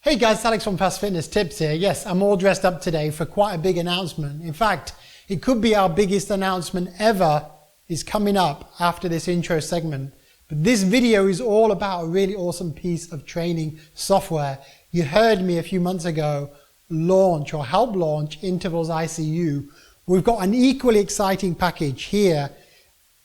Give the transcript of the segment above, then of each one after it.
Hey guys, Alex from FastFitnessTips here. Yes, I'm all dressed up today for quite a big announcement. In fact, it could be our biggest announcement ever is coming up after this intro segment. But this video is all about a really awesome piece of training software. You heard me a few months ago launch or help launch Intervals ICU. We've got an equally exciting package here.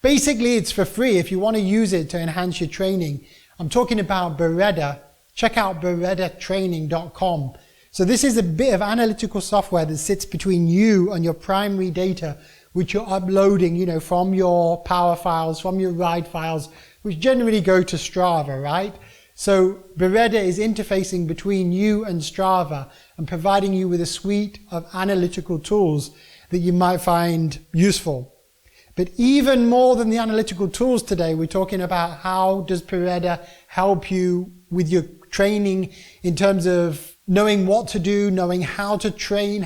Basically, it's for free if you want to use it to enhance your training. I'm talking about Bereda. Check out beredatraining.com. So this is a bit of analytical software that sits between you and your primary data, which you're uploading, from your power files, from your ride files, which generally go to Strava, right? So Bereda is interfacing between you and Strava and providing you with a suite of analytical tools that you might find useful. But even more than the analytical tools today, we're talking about how does Bereda help you with your training in terms of knowing what to do, knowing how to train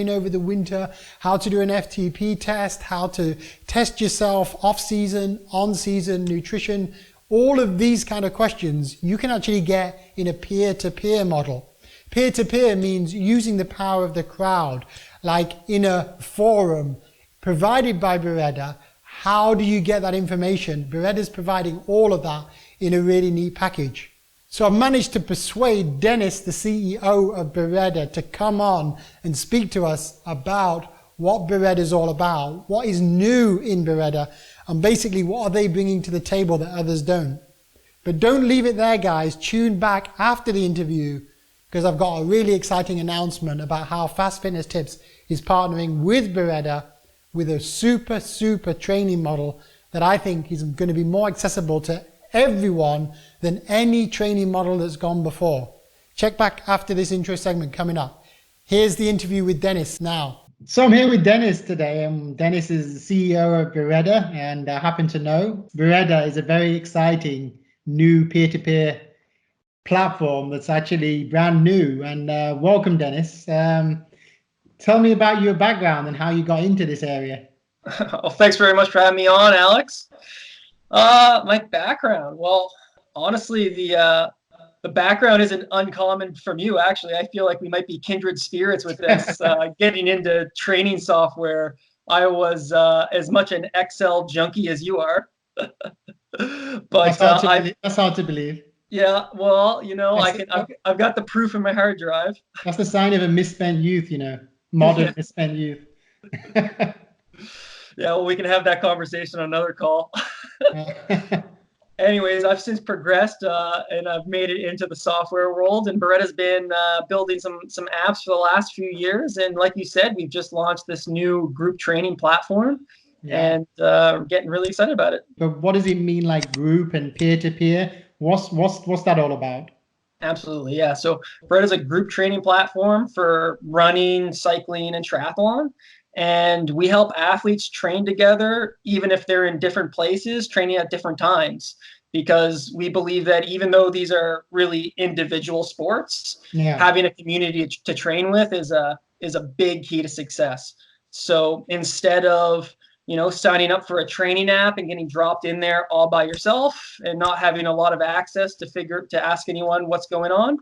over the winter, how to do an FTP test, how to test yourself off-season, on-season, nutrition. All of these kind of questions you can actually get in a peer-to-peer model. Peer-to-peer means using the power of the crowd, like in a forum provided by Bereda. How do you get that information? Bereda's providing all of that in a really neat package. So I've managed to persuade Dennis, the CEO of Bereda, to come on and speak to us about what Bereda is all about, what is new in Bereda, and basically what are they bringing to the table that others don't. But don't leave it there, guys. Tune back after the interview because I've got a really exciting announcement about how FastFitnessTips is partnering with Bereda with a super training model that I think is going to be more accessible to everyone than any training model that's gone before. Check back after this intro segment coming up. Here's the interview with Dennis now. So I'm here with Dennis today. Dennis is the CEO of Bereda, and I happen to know Bereda is a very exciting new peer-to-peer platform that's actually brand new. And welcome, Dennis. Tell me about your background and how you got into this area. Well, thanks very much for having me on, Alex. My background. Well, honestly, the background isn't uncommon from you. Actually, I feel like we might be kindred spirits with this. Getting into training software, I was as much an Excel junkie as you are. But that's hard to believe. Yeah, well, I've got the proof in my hard drive. That's the sign of a misspent youth, modern misspent youth. Yeah, well, we can have that conversation on another call. Anyways, I've since progressed and I've made it into the software world. And Bereda's been building some apps for the last few years. And like you said, we've just launched this new group training platform. Yeah. And we're getting really excited about it. But what does it mean, like group and peer-to-peer? What's that all about? Absolutely, yeah. So Bereda's a group training platform for running, cycling, and triathlon. And we help athletes train together, even if they're in different places, training at different times, because we believe that even though these are really individual sports, having a community to train with is a big key to success. So instead of signing up for a training app and getting dropped in there all by yourself and not having a lot of access to ask anyone what's going on,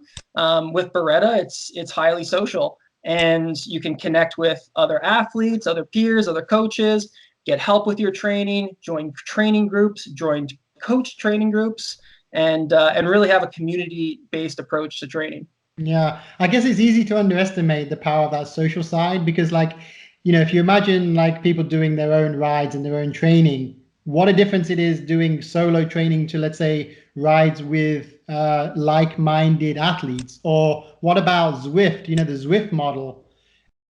with Bereda, it's highly social. And you can connect with other athletes, other peers, other coaches, get help with your training, join training groups, join coach training groups, and really have a community-based approach to training. Yeah, I guess it's easy to underestimate the power of that social side because, if you imagine people doing their own rides and their own training, what a difference it is doing solo training to, let's say, rides with like-minded athletes. Or what about Zwift, the Zwift model?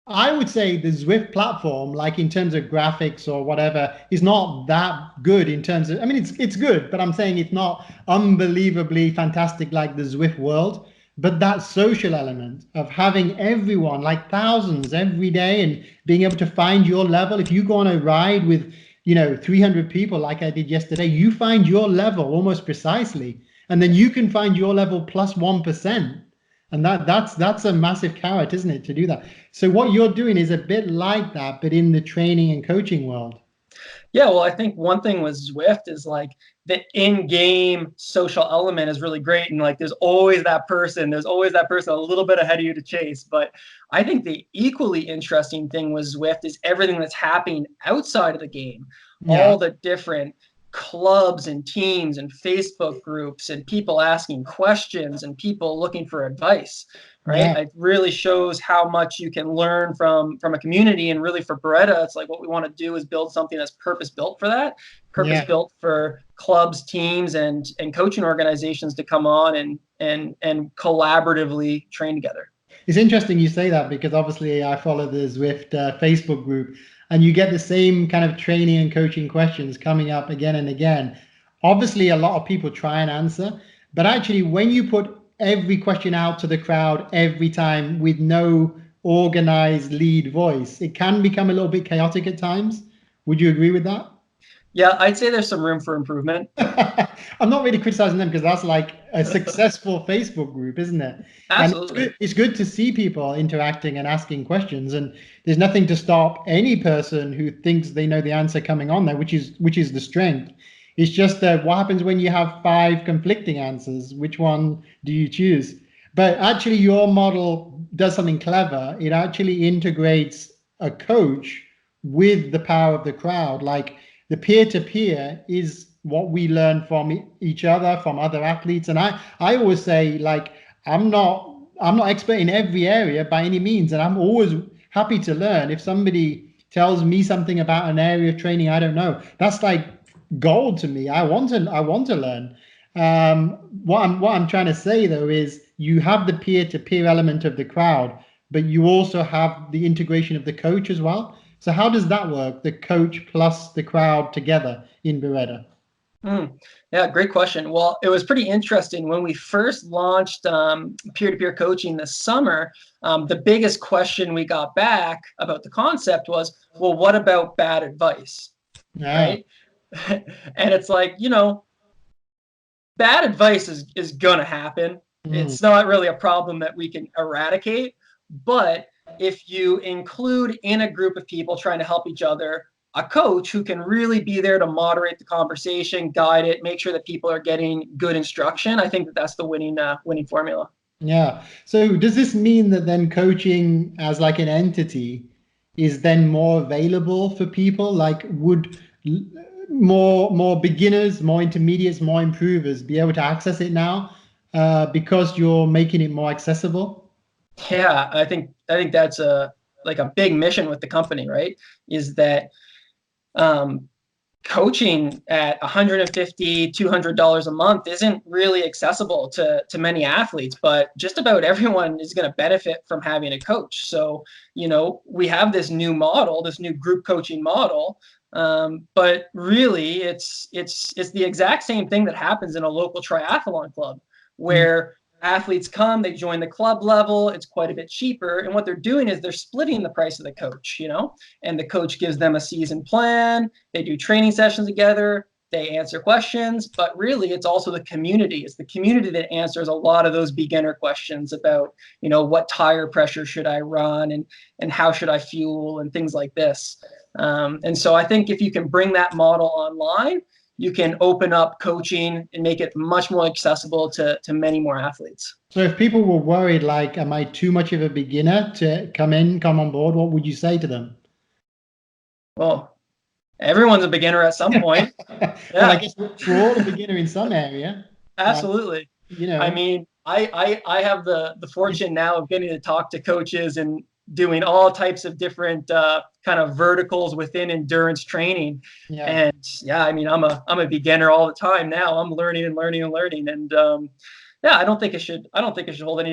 I would say the Zwift platform, in terms of graphics or whatever, is not that good in terms of, it's good, but I'm saying it's not unbelievably fantastic like the Zwift world. But that social element of having everyone, thousands every day, and being able to find your level. If you go on a ride with 300 people like I did yesterday, you find your level almost precisely, and then you can find your level plus 1%, and that's a massive carrot, isn't it, to do that? So what you're doing is a bit like that, but in the training and coaching world. Yeah, well, I think one thing with Zwift is like the in-game social element is really great. And like there's always that person a little bit ahead of you to chase. But I think the equally interesting thing with Zwift is everything that's happening outside of the game, Yeah, all the different clubs and teams and Facebook groups and people asking questions and people looking for advice. Right. yeah, It really shows how much you can learn from a community. And really for Beretta, it's like what we want to do is build something that's purpose built for that, purpose yeah. built for clubs, teams, and coaching organizations to come on and collaboratively train together. It's interesting you say that because obviously I follow the Zwift Facebook group, and you get the same kind of training and coaching questions coming up again and again. Obviously, a lot of people try and answer, but actually, when you put every question out to the crowd every time with no organized lead voice, it can become a little bit chaotic at times. Would you agree with that? Yeah, I'd say there's some room for improvement. I'm not really criticizing them because that's like a successful Facebook group, isn't it? And Absolutely. it's good to see people interacting and asking questions. And there's nothing to stop any person who thinks they know the answer coming on there, which is the strength. It's just that what happens when you have five conflicting answers? Which one do you choose? But actually, your model does something clever. It actually integrates a coach with the power of the crowd. Like the peer-to-peer is what we learn from each other, from other athletes. And I always say, like, I'm not expert in every area by any means, and I'm always happy to learn. If somebody tells me something about an area of training I don't know, that's like gold to me. I want to learn. What I'm trying to say though is you have the peer-to-peer element of the crowd, but you also have the integration of the coach as well. So how does that work? The coach plus the crowd together in Bereda? Mm, yeah, great question. Well, it was pretty interesting when we first launched peer-to-peer coaching this summer. The biggest question we got back about the concept was, well, what about bad advice? Yeah. Right. And it's like, bad advice is gonna happen. Mm. It's not really a problem that we can eradicate, but if you include in a group of people trying to help each other a coach who can really be there to moderate the conversation, guide it, make sure that people are getting good instruction, I think that that's the winning formula. Yeah. So does this mean that then coaching as like an entity is then more available for people? Like would l- more beginners, more intermediates, more improvers be able to access it now because you're making it more accessible? Yeah, I think that's a big mission with the company, right? Is that um, coaching at 150 $200 a month isn't really accessible to many athletes, but just about everyone is going to benefit from having a coach. So we have this new model, this new group coaching model, but really it's the exact same thing that happens in a local triathlon club Mm. where athletes come, they join the club level, it's quite a bit cheaper, and what they're doing is they're splitting the price of the coach, and the coach gives them a season plan, they do training sessions together, they answer questions, but really it's also the community. It's the community that answers a lot of those beginner questions about, what tire pressure should I run and how should I fuel and things like this. And so I think if you can bring that model online, you can open up coaching and make it much more accessible to many more athletes. So if people were worried, like, am I too much of a beginner to come on board? What would you say to them? Well, everyone's a beginner at some point. Well, I Yeah, guess we're all a beginner in some area. Like, absolutely. you I know, mean, I have the fortune now of getting to talk to coaches and doing all types of different kind of verticals within endurance training. yeah. And yeah, I mean, I'm a beginner all the time now. I'm learning and learning and learning. And yeah, I don't think it should hold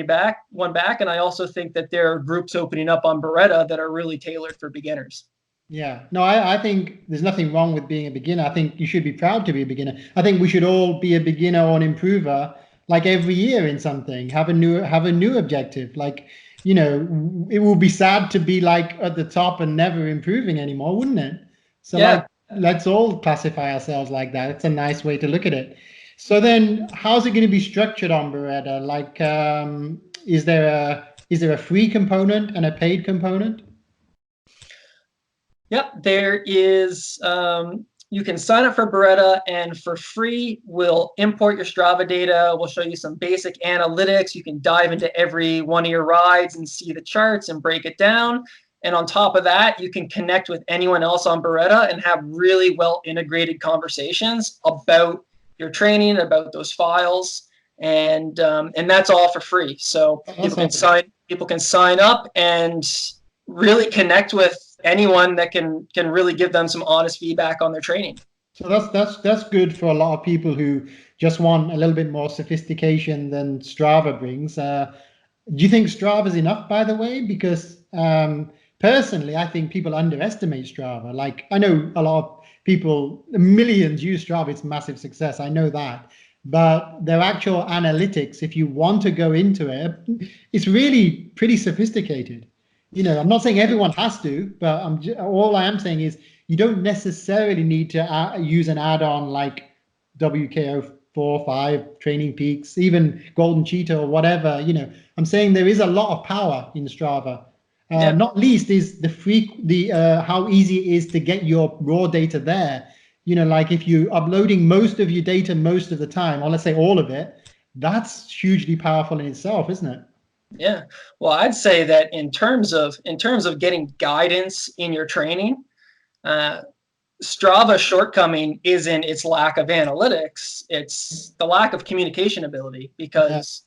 one back. And I also think that there are groups opening up on Beretta that are really tailored for beginners. Yeah, no, I think there's nothing wrong with being a beginner. I think you should be proud to be a beginner. I think we should all be a beginner or an improver, like every year in something. Have a new objective. Like, it would be sad to be like at the top and never improving anymore, wouldn't it? So like, Yeah. let's all classify ourselves like that. It's a nice way to look at it. So then, how's it going to be structured on Beretta? Like, is there a free component and a paid component? Yep, there is. You can sign up for Bereda, and for free, we'll import your Strava data. We'll show you some basic analytics. You can dive into every one of your rides and see the charts and break it down. And on top of that, you can connect with anyone else on Bereda and have really well integrated conversations about your training, about those files, and that's all for free. So people can sign up and really connect with anyone that can really give them some honest feedback on their training. So that's good for a lot of people who just want a little bit more sophistication than Strava brings. Do you think Strava is enough, by the way? Because personally, I think people underestimate Strava. Like I know a lot of people, millions use Strava. It's a massive success. I know that. But their actual analytics, if you want to go into it, it's really pretty sophisticated. I'm not saying everyone has to, but all I am saying is you don't necessarily need to use an add-on like WKO 4, 5, Training Peaks, even Golden Cheetah or whatever. I'm saying there is a lot of power in Strava. Yeah. Not least is the how easy it is to get your raw data there. Like if you're uploading most of your data most of the time, or let's say all of it, that's hugely powerful in itself, isn't it? Yeah. Well, I'd say that in terms of getting guidance in your training, uh, Strava shortcoming isn't its lack of analytics, it's the lack of communication ability Yeah. because,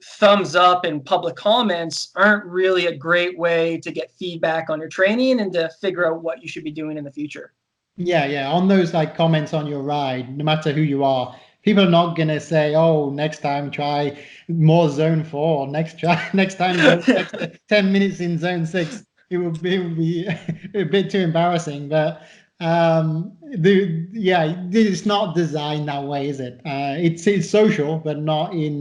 thumbs up and public comments aren't really a great way to get feedback on your training and to figure out what you should be doing in the future. Yeah, yeah. On those like comments on your ride, no matter who you are, people are not gonna say, "Oh, next time try more zone 4." Next time go an extra 10 minutes in zone 6. It would be a bit too embarrassing. But it's not designed that way, is it? It's social, but not in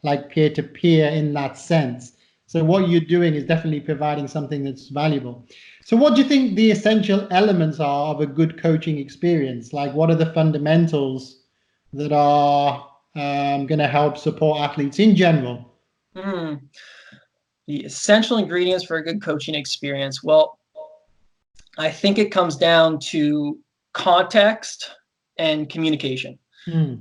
like peer to peer in that sense. So what you're doing is definitely providing something that's valuable. So, what do you think the essential elements are of a good coaching experience? Like, what are the fundamentals that are going to help support athletes in general? Hmm. The essential ingredients for a good coaching experience. Well, I think it comes down to context and communication. Hmm.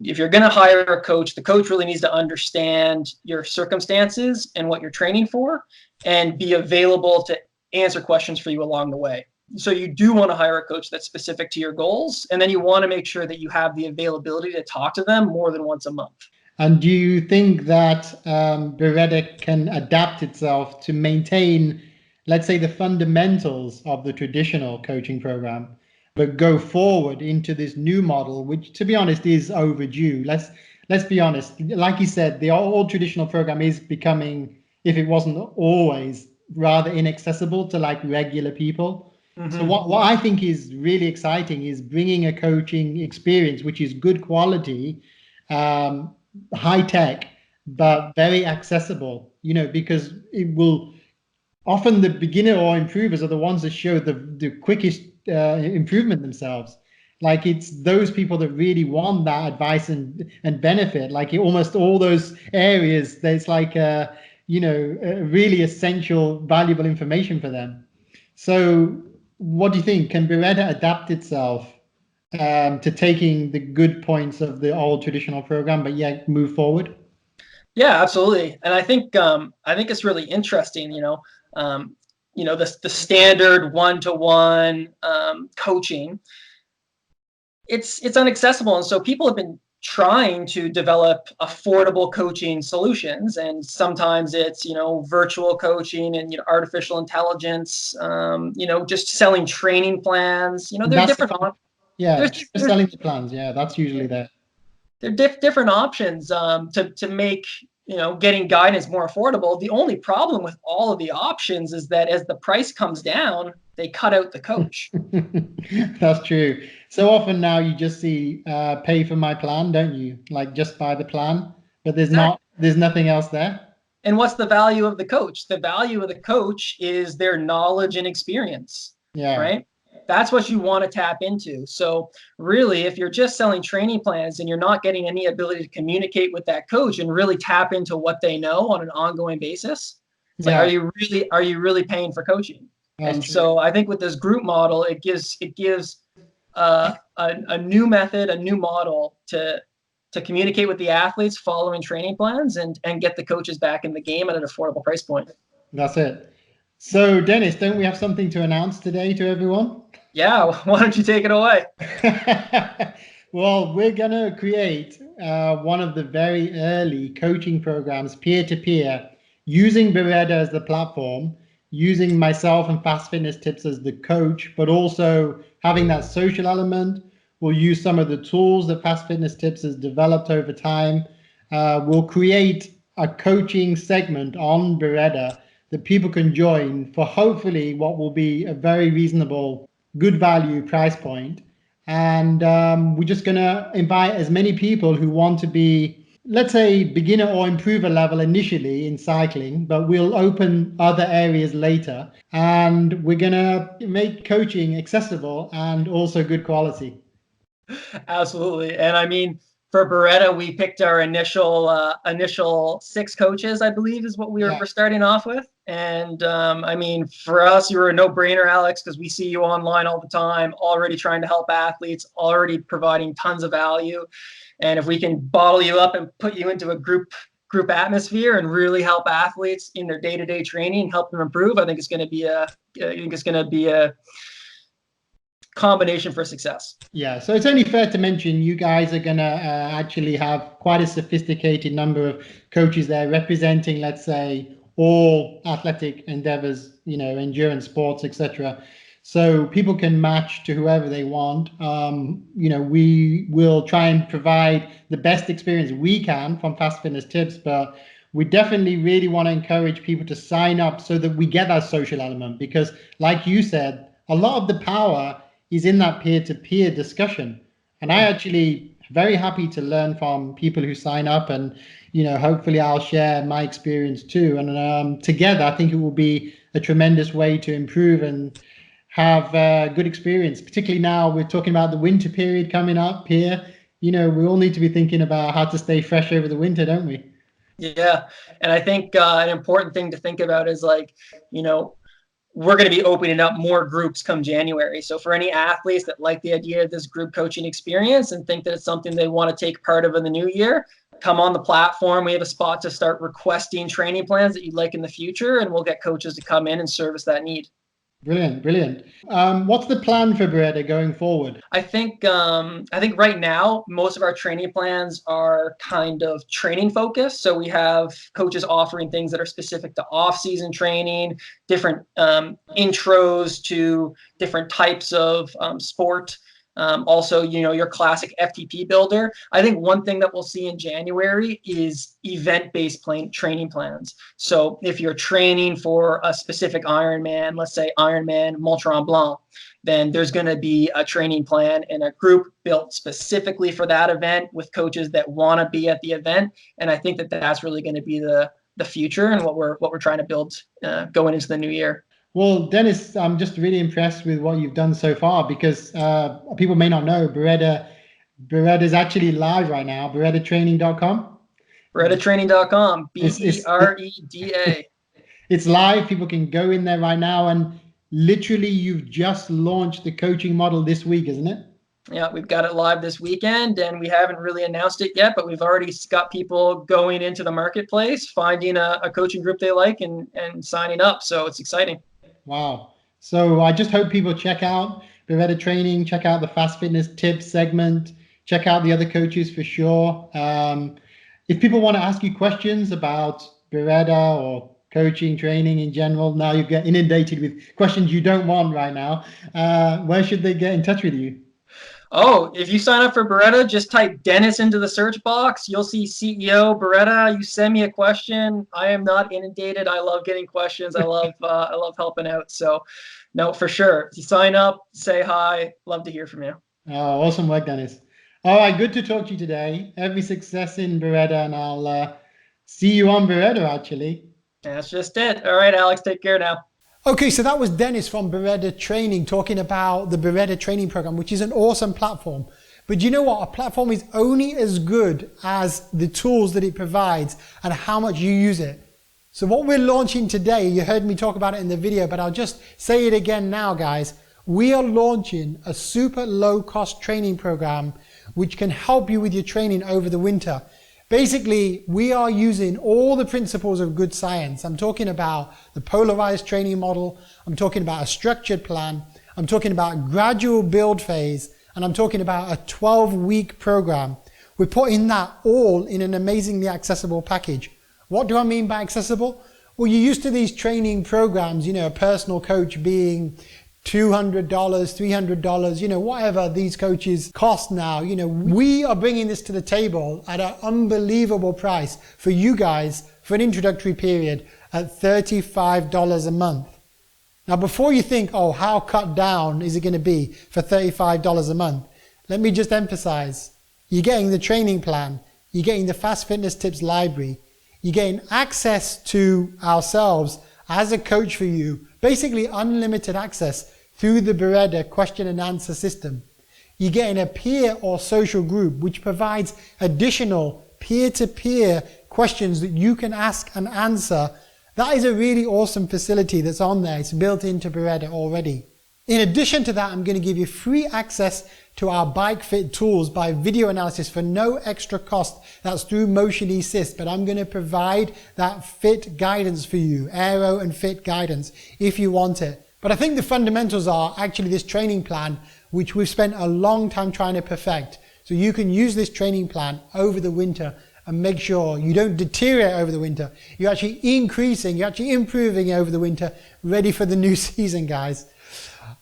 If you're going to hire a coach, the coach really needs to understand your circumstances and what you're training for and be available to answer questions for you along the way. So you do want to hire a coach that's specific to your goals, and then you want to make sure that you have the availability to talk to them more than once a month. And do you think that Bereda can adapt itself to maintain, let's say, the fundamentals of the traditional coaching program, but go forward into this new model, which, to be honest, is overdue? Let's be honest. Like you said, the old traditional program is becoming, if it wasn't always, rather inaccessible to like regular people. So Mm-hmm. what I think is really exciting is bringing a coaching experience which is good quality, um, high tech, but very accessible, because it will often the beginner or improvers are the ones that show the quickest improvement themselves. Like it's those people that really want that advice and benefit. Like almost all those areas, there's like really essential, valuable information for them. So, what do you think? Can Beretta adapt itself to taking the good points of the old traditional program, but yet move forward? Yeah, absolutely. And I think it's really interesting, the standard one-to-one coaching. It's unaccessible, and so people have been trying to develop affordable coaching solutions, and sometimes it's virtual coaching and artificial intelligence, just selling training plans. And There are that's different yeah, there's just selling the plans. Yeah, that's usually there. there are different options to make getting guidance more affordable. The only problem with all of the options is that as the price comes down, they cut out the coach. That's true. So often now you just see pay for my plan, don't you? Like just buy the plan, but Exactly. there's nothing else there. And what's the value of the coach? The value of the coach is their knowledge and experience, Yeah. right? That's what you want to tap into. So really, if you're just selling training plans and you're not getting any ability to communicate with that coach and really tap into what they know on an ongoing basis, it's like, Yeah. are you really paying for coaching? And so I think with this group model, it gives a new method, a new model to communicate with the athletes following training plans and get the coaches back in the game at an affordable price point. That's it. So Dennis, don't we have something to announce today to everyone? Yeah, why don't you take it away? Well, we're going to create one of the very early coaching programs, peer-to-peer, using Bereda as the platform, using myself and FastFitnessTips as the coach, but also having that social element. We'll use some of the tools that FastFitnessTips has developed over time. We'll create a coaching segment on Bereda that people can join for hopefully what will be a very reasonable, good value price point. And we're just going to invite as many people who want to be, let's say, beginner or improver level initially in cycling, but we'll open other areas later. And we're going to make coaching accessible and also good quality. Absolutely. And I mean, for Bereda, we picked our initial 6 coaches, I believe, is what we're starting off with. And I mean, for us, you were a no-brainer, Alex, because we see you online all the time, already trying to help athletes, already providing tons of value. And if we can bottle you up and put you into a group atmosphere and really help athletes in their day-to-day training, help them improve, I think it's going to be a combination for success. Yeah, so it's only fair to mention you guys are going to actually have quite a sophisticated number of coaches there representing, let's say, all athletic endeavors, endurance sports, etc. So people can match to whoever they want. We will try and provide the best experience we can from FastFitnessTips, but we definitely really want to encourage people to sign up so that we get that social element, because like you said, a lot of the power is in that peer-to-peer discussion. And I actually very happy to learn from people who sign up, and hopefully I'll share my experience too. And together, I think it will be a tremendous way to improve and have a good experience. Particularly now we're talking about the winter period coming up here. We all need to be thinking about how to stay fresh over the winter, don't we? Yeah, and I think an important thing to think about is we're going to be opening up more groups come January. So for any athletes that like the idea of this group coaching experience and think that it's something they want to take part of in the new year, come on the platform. We have a spot to start requesting training plans that you'd like in the future, and we'll get coaches to come in and service that need. Brilliant. What's the plan for Bereda going forward? I think right now most of our training plans are kind of training focused. So we have coaches offering things that are specific to off-season training, different intros to different types of sport. Also, your classic FTP builder. I think one thing that we'll see in January is event-based training plans. So if you're training for a specific Ironman, let's say Ironman Mont Tremblant, then there's going to be a training plan and a group built specifically for that event with coaches that want to be at the event. And I think that that's really going to be the future and what we're trying to build going into the new year. Well, Dennis, I'm just really impressed with what you've done so far, because people may not know Bereda is actually live right now. BeredaTraining.com. BeredaTraining.com. Bereda. It's live. People can go in there right now, and literally you've just launched the coaching model this week, isn't it? Yeah, we've got it live this weekend, and we haven't really announced it yet, but we've already got people going into the marketplace, finding a coaching group they like and signing up. So it's exciting. Wow. So I just hope people check out Bereda Training, check out the Fast Fitness Tips segment, check out the other coaches for sure. If people want to ask you questions about Bereda or coaching, training in general, now you get inundated with questions you don't want right now, where should they get in touch with you? Oh, if you sign up for Bereda, just type Dennis into the search box. You'll see CEO Bereda. You send me a question. I am not inundated. I love getting questions. I love helping out. So, no, for sure. If you sign up, say hi. Love to hear from you. Oh, awesome work, Dennis. All right, good to talk to you today. Every success in Bereda, and I'll see you on Bereda, actually. That's just it. All right, Alex, take care now. Okay, so that was Dennis from Bereda Training talking about the Bereda Training Program, which is an awesome platform. But you know what? A platform is only as good as the tools that it provides and how much you use it. So what we're launching today, you heard me talk about it in the video, but I'll just say it again now, guys. We are launching a super low cost training program which can help you with your training over the winter. Basically, we are using all the principles of good science. I'm talking about the polarized training model. I'm talking about a structured plan. I'm talking about gradual build phase. And I'm talking about a 12-week program. We're putting that all in an amazingly accessible package. What do I mean by accessible? Well, you're used to these training programs, you know, a personal coach being $200, $300, you know, whatever these coaches cost now. You know, we are bringing this to the table at an unbelievable price for you guys for an introductory period at $35 a month. Now, before you think, oh, how cut down is it going to be for $35 a month? Let me just emphasize, you're getting the training plan, you're getting the Fast Fitness Tips library, you're getting access to ourselves as a coach for you, basically unlimited access through the Bereda question and answer system. You're getting a peer or social group which provides additional peer-to-peer questions that you can ask and answer. That is a really awesome facility that's on there. It's built into Bereda already. In addition to that, I'm going to give you free access to our bike fit tools by video analysis for no extra cost. That's through Motion Assist, but I'm going to provide that fit guidance for you, aero and fit guidance, if you want it. But I think the fundamentals are actually this training plan, which we've spent a long time trying to perfect. So you can use this training plan over the winter and make sure you don't deteriorate over the winter. You're actually increasing, you're actually improving over the winter, ready for the new season, guys.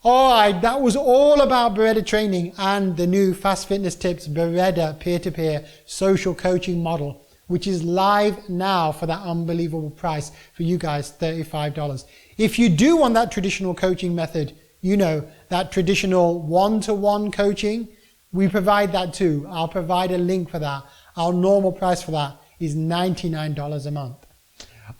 All right, that was all about Bereda training and the new Fast Fitness Tips Bereda peer-to-peer social coaching model, which is live now for that unbelievable price for you guys, $35. If you do want that traditional coaching method, you know, that traditional one-to-one coaching, we provide that too. I'll provide a link for that. Our normal price for that is $99 a month.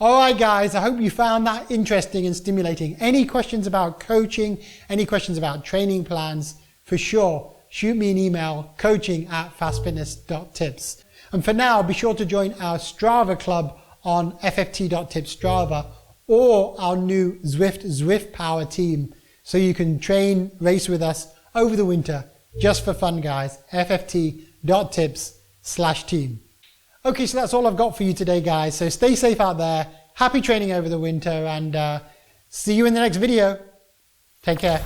All right, guys, I hope you found that interesting and stimulating. Any questions about coaching, any questions about training plans, for sure, shoot me an email, coaching@fastfitness.tips. And for now, be sure to join our Strava club on FFT.tips Strava or our new Zwift Power team so you can train, race with us over the winter just for fun, guys. FFT.tips/team. Okay, so that's all I've got for you today, guys. So stay safe out there. Happy training over the winter and see you in the next video. Take care.